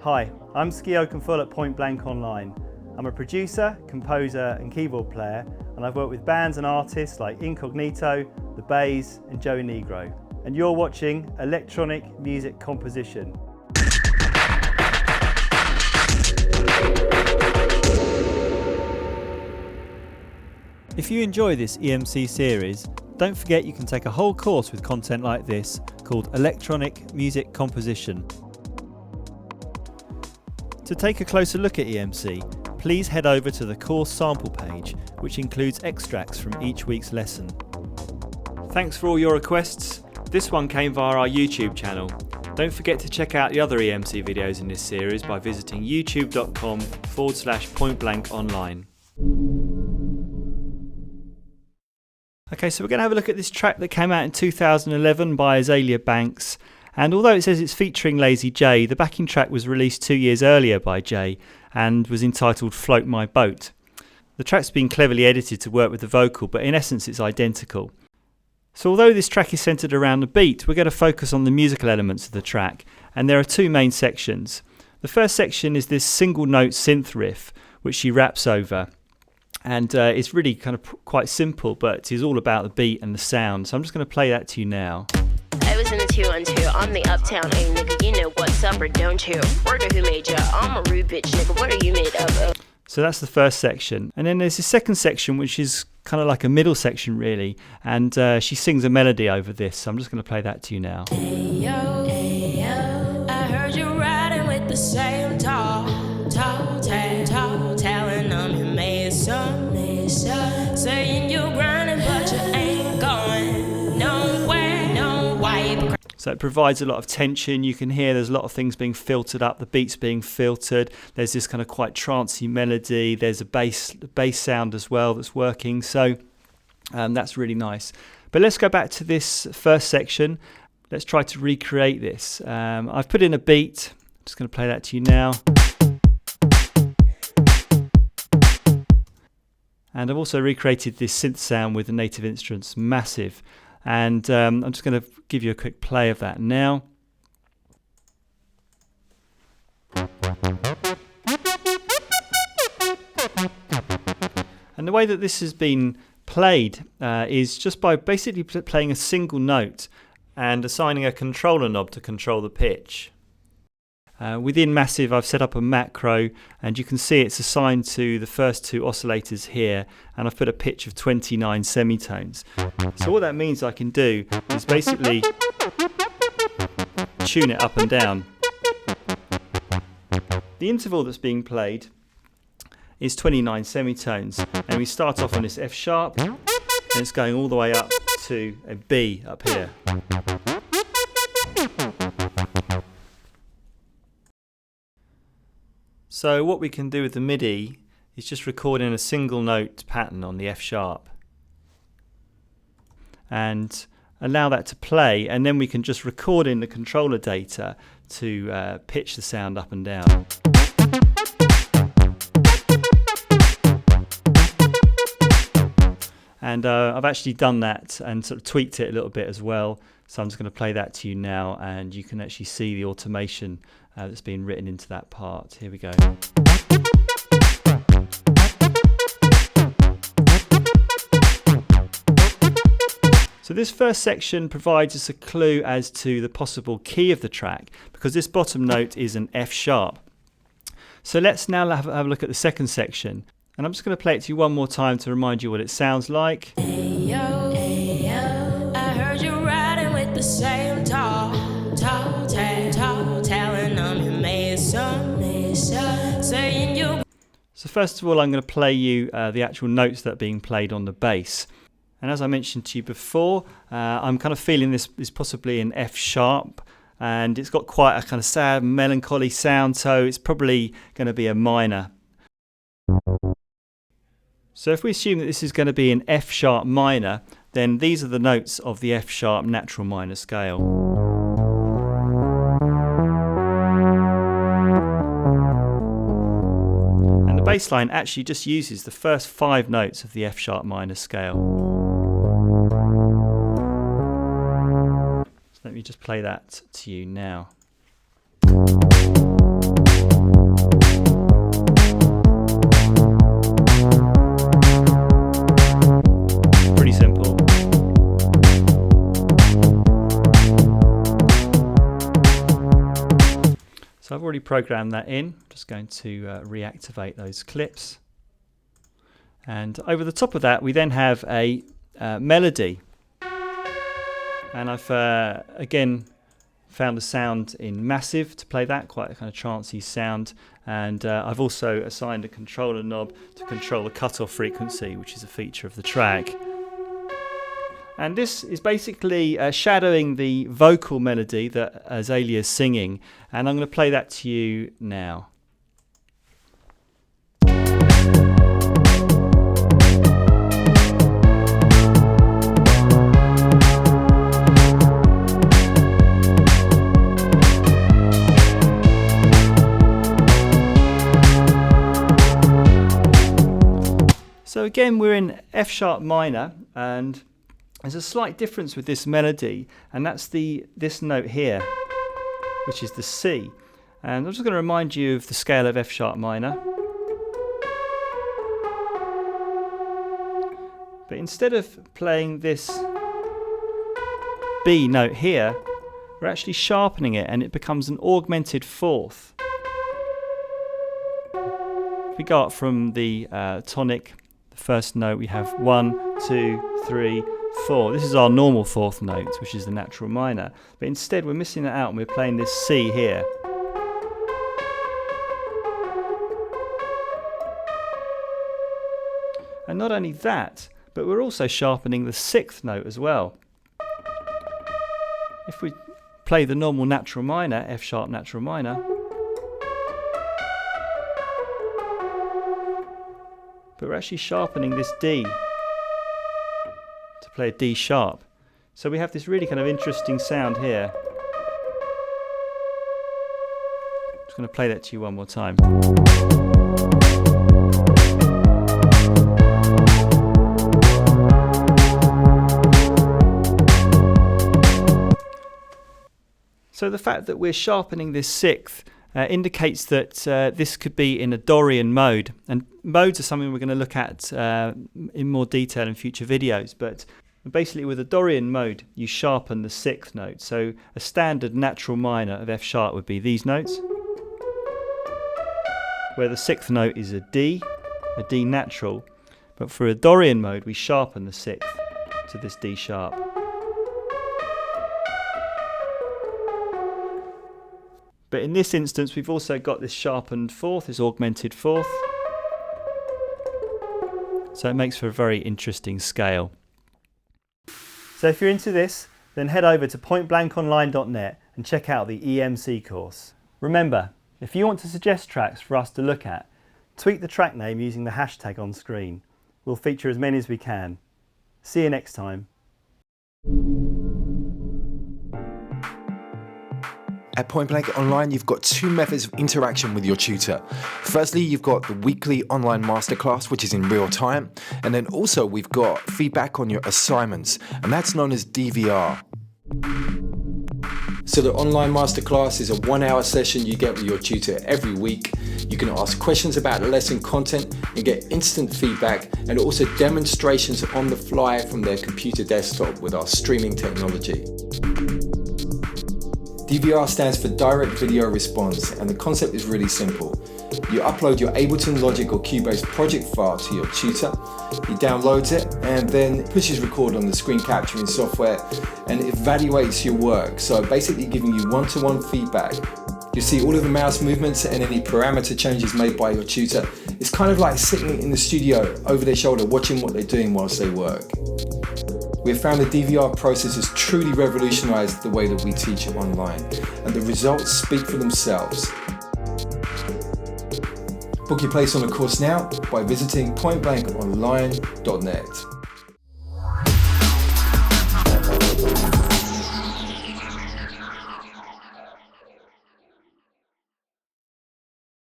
Hi, I'm Ski Oakenfull at Point Blank Online. I'm a producer, composer and keyboard player, and I've worked with bands and artists like Incognito, The Bays and Joey Negro. And you're watching Electronic Music Composition. If you enjoy this EMC series, don't forget you can take a whole course with content like this called Electronic Music Composition. To take a closer look at EMC, please head over to the course sample page, which includes extracts from each week's lesson. Thanks for all your requests. This one came via our YouTube channel. Don't forget to check out the other EMC videos in this series by visiting youtube.com/pointblankonline. Okay, so we're going to have a look at this track that came out in 2011 by Azealia Banks. And although it says it's featuring Lazy J, the backing track was released 2 years earlier by Jay and was entitled Float My Boat. The track's been cleverly edited to work with the vocal, but in essence it's identical. So although this track is centred around the beat, we're going to focus on the musical elements of the track, and there are two main sections. The first section is this single note synth riff, which she raps over. And it's really kind of quite simple, but it is all about the beat and the sound. So I'm just going to play that to you now. I was in the 212, I'm the uptown A nigga, you know what's up or don't you? Word of who made ya? I'm a rude bitch nigga, what are you made up of? So that's the first section. And then there's the second section, which is kind of like a middle section really. And she sings a melody over this. So I'm just going to play that to you now. Hey yo, I heard you riding with the same tall, telling them you made some, saying you're grinding but you ain't going nowhere, no why. So it provides a lot of tension. You can hear there's a lot of things being filtered up, the beats being filtered. There's this kind of quite trancey melody. There's a bass sound as well that's working. So that's really nice. But let's go back to this first section. Let's try to recreate this. I've put in a beat. I'm just going to play that to you now. And I've also recreated this synth sound with the native instruments, Massive. And I'm just going to give you a quick play of that now. And the way that this has been played is just by basically playing a single note and assigning a controller knob to control the pitch. Within Massive, I've set up a macro, and you can see it's assigned to the first two oscillators here, and I've put a pitch of 29 semitones. So what that means I can do is basically tune it up and down. The interval that's being played is 29 semitones, and we start off on this F sharp, and it's going all the way up to a B up here. So what we can do with the MIDI is just record in a single note pattern on the F sharp and allow that to play, and then we can just record in the controller data to pitch the sound up and down. And I've actually done that and sort of tweaked it a little bit as well. So I'm just going to play that to you now, and you can actually see the automation that's been written into that part. Here we go. So this first section provides us a clue as to the possible key of the track, because this bottom note is an F sharp. So let's now have a look at the second section. And I'm just going to play it to you one more time to remind you what it sounds like. Hey yo, I heard you riding with the same tall, telling them you made some, saying you. So first of all, I'm going to play you the actual notes that are being played on the bass. And as I mentioned to you before, I'm kind of feeling this is possibly an F sharp, and it's got quite a kind of sad, melancholy sound, so it's probably going to be a minor. So if we assume that this is going to be an F sharp minor, then these are the notes of the F sharp natural minor scale. And the bass line actually just uses the first 5 notes of the F sharp minor scale. So let me just play that to you now. already programmed that in. I'm just going to reactivate those clips. And over the top of that, we then have a melody. And I've again found a sound in massive to play that, quite a kind of trancey sound. And I've also assigned a controller knob to control the cutoff frequency, which is a feature of the track. And this is basically shadowing the vocal melody that Azealia is singing. And I'm going to play that to you now. So again, we're in F sharp minor, and there's a slight difference with this melody, and that's this note here, which is the C. And I'm just going to remind you of the scale of F sharp minor. But instead of playing this B note here, we're actually sharpening it, and it becomes an augmented fourth. If we go up from the tonic, the first note, we have 1, 2, 3, 4. This is our normal fourth note, which is the natural minor. But instead we're missing that out and we're playing this C here. And not only that, but we're also sharpening the sixth note as well. If we play the normal natural minor, F sharp natural minor, but we're actually sharpening this D to play a D sharp. So we have this really kind of interesting sound here. I'm just going to play that to you one more time. So the fact that we're sharpening this sixth indicates that this could be in a Dorian mode, and modes are something we're going to look at in more detail in future videos. But basically with a Dorian mode you sharpen the sixth note, so a standard natural minor of F sharp would be these notes, where the sixth note is a D natural, but for a Dorian mode we sharpen the sixth to this D sharp. But in this instance we've also got this sharpened fourth, this augmented fourth. So it makes for a very interesting scale. So if you're into this, then head over to pointblankonline.net and check out the EMC course. Remember, if you want to suggest tracks for us to look at, tweet the track name using the hashtag on screen. We'll feature as many as we can. See you next time. At Point Blank Online, you've got two methods of interaction with your tutor. Firstly, you've got the weekly online masterclass, which is in real time. And then also we've got feedback on your assignments, and that's known as DVR. So the online masterclass is a 1-hour session you get with your tutor every week. You can ask questions about the lesson content and get instant feedback, and also demonstrations on the fly from their computer desktop with our streaming technology. DVR stands for Direct Video Response, and the concept is really simple. You upload your Ableton Logic or Cubase project file to your tutor, he downloads it and then pushes record on the screen capturing software and evaluates your work, so basically giving you one-to-one feedback. You see all of the mouse movements and any parameter changes made by your tutor. It's kind of like sitting in the studio over their shoulder watching what they're doing whilst they work. We have found the DVR process has truly revolutionized the way that we teach online, and the results speak for themselves. Book your place on a course now by visiting pointblankonline.net.